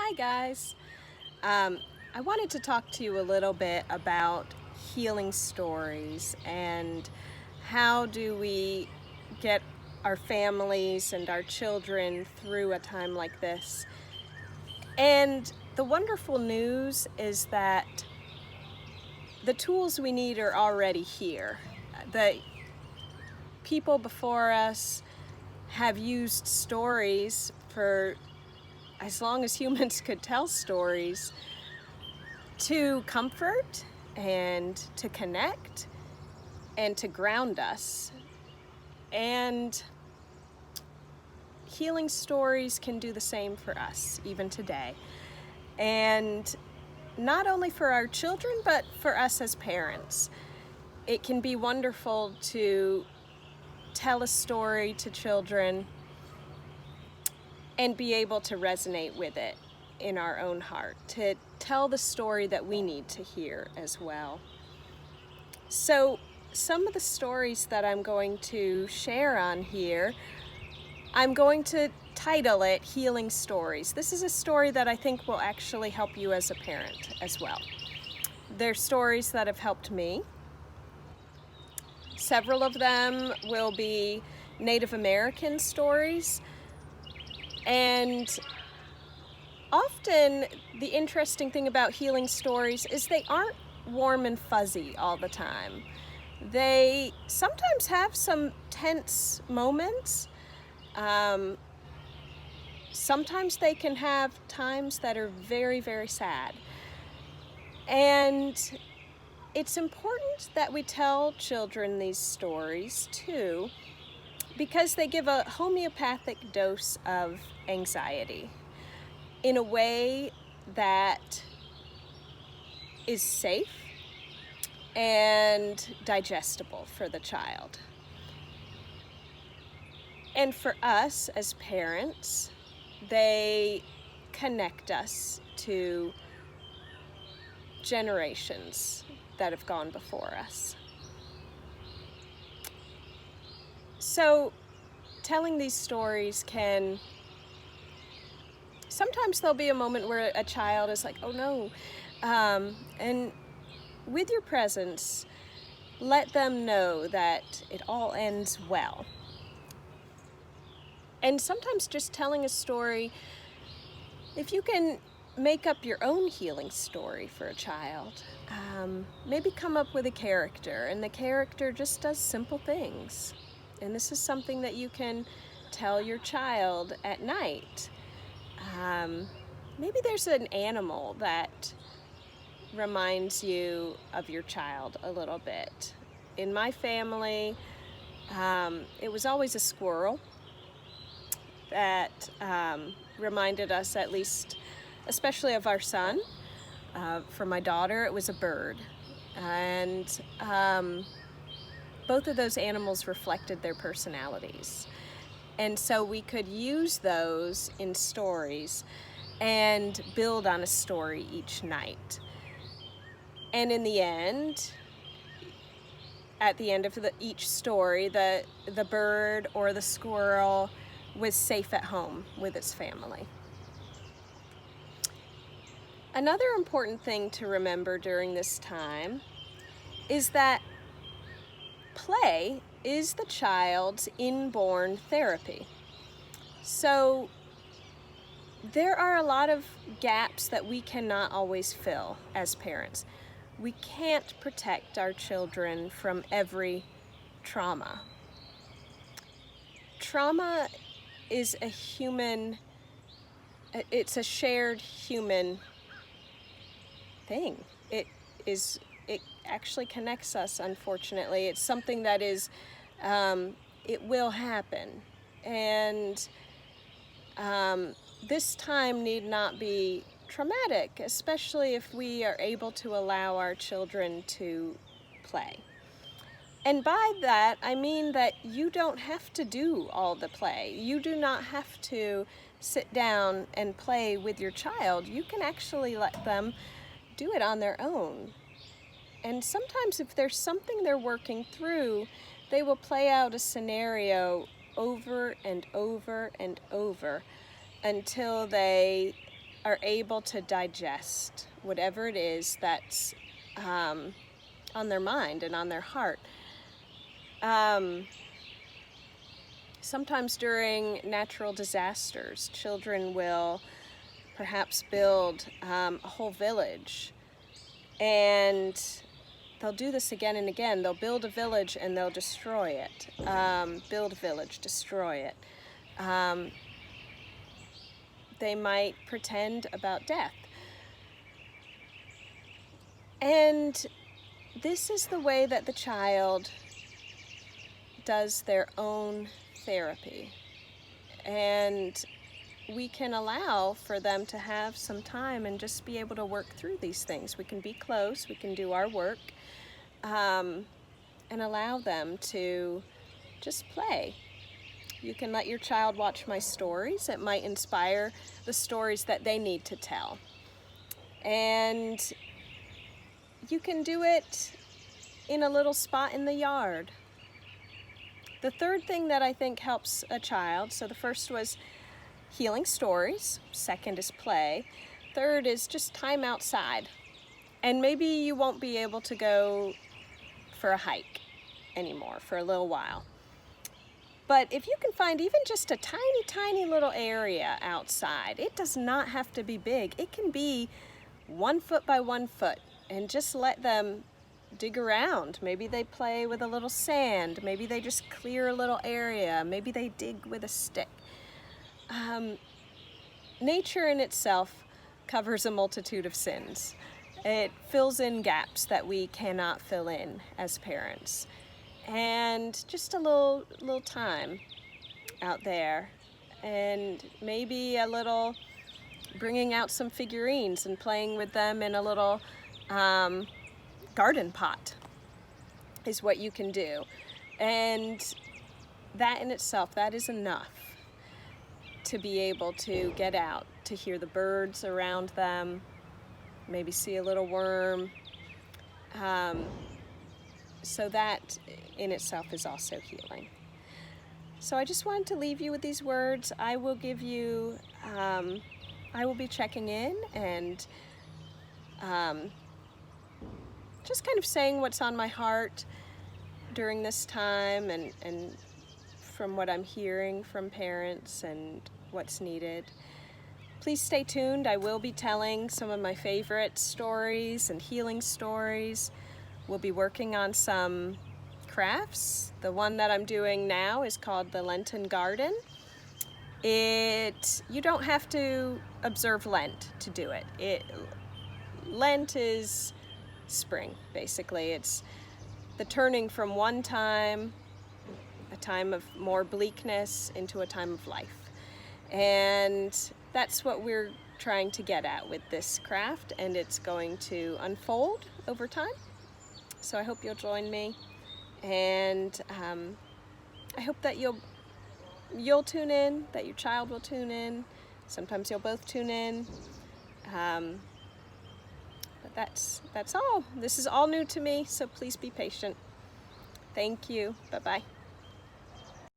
Hi guys. I wanted to talk to you a little bit about healing stories and how do we get our families and our children through a time like this. And the wonderful news is that the tools we need are already here. The people before us have used stories for as long as humans could tell stories to comfort and to connect and to ground us. And healing stories can do the same for us even today. And not only for our children, but for us as parents. It can be wonderful to tell a story to children and be able to resonate with it in our own heart, to tell the story that we need to hear as well. So some of the stories that I'm going to share on here, I'm going to title it Healing Stories. This is a story that I think will actually help you as a parent as well. They're stories that have helped me. Several of them will be Native American stories, and often the interesting thing about healing stories is they aren't warm and fuzzy all the time. They sometimes have some tense moments. Sometimes they can have times that are very, very sad. And it's important that we tell children these stories too, because they give a homeopathic dose of anxiety in a way that is safe and digestible for the child. And for us as parents, they connect us to generations that have gone before us. So telling these stories can, sometimes there'll be a moment where a child is like, oh no, and with your presence, let them know that it all ends well. And sometimes just telling a story, if you can make up your own healing story for a child, maybe come up with a character, and the character just does simple things. And this is something that you can tell your child at night. Maybe there's an animal that reminds you of your child a little bit. In my family, it was always a squirrel that reminded us, at least, especially of our son. For my daughter, it was a bird. And both of those animals reflected their personalities. And so we could use those in stories and build on a story each night. And in the end, at the end of each story, the bird or the squirrel was safe at home with its family. Another important thing to remember during this time is that play is the child's inborn therapy. So there are a lot of gaps that we cannot always fill as parents. We can't protect our children from every trauma. Trauma is it's a shared human thing. It actually connects us, unfortunately. It's something that is, it will happen. And this time need not be traumatic, especially if we are able to allow our children to play. And by that, I mean that you don't have to do all the play. You do not have to sit down and play with your child. You can actually let them do it on their own. And sometimes if there's something they're working through, they will play out a scenario over and over and over until they are able to digest whatever it is that's on their mind and on their heart. Sometimes during natural disasters, children will perhaps build a whole village, and they'll do this again and again. They'll build a village and they'll destroy it. Build a village, destroy it. They might pretend about death. And this is the way that the child does their own therapy. And we can allow for them to have some time and just be able to work through these things. We can be close, we can do our work, and allow them to just play. You can let your child watch my stories. It might inspire the stories that they need to tell. And you can do it in a little spot in the yard. The third thing that I think helps a child, so the first was healing stories, second is play, third is just time outside. And maybe you won't be able to go for a hike anymore for a little while. But if you can find even just a tiny, tiny little area outside, it does not have to be big. It can be 1 foot by 1 foot, and just let them dig around. Maybe they play with a little sand. Maybe they just clear a little area. Maybe they dig with a stick. Nature in itself covers a multitude of sins. It fills in gaps that we cannot fill in as parents. And just a little time out there, and maybe a little bringing out some figurines and playing with them in a little garden pot is what you can do. And that in itself, that is enough to be able to get out, to hear the birds around them, maybe see a little worm. So that in itself is also healing. So I just wanted to leave you with these words. I will give you, I will be checking in and just kind of saying what's on my heart during this time, and from what I'm hearing from parents and what's needed. Please stay tuned. I will be telling some of my favorite stories and healing stories. We'll be working on some crafts. The one that I'm doing now is called the Lenten Garden. You don't have to observe Lent to do it. Lent is spring, basically. It's the turning from one time, a time of more bleakness, into a time of life. And that's what we're trying to get at with this craft, and it's going to unfold over time. So I hope you'll join me, and I hope that you'll tune in, that your child will tune in. Sometimes you'll both tune in. But that's all. This is all new to me, so please be patient. Thank you. Bye-bye.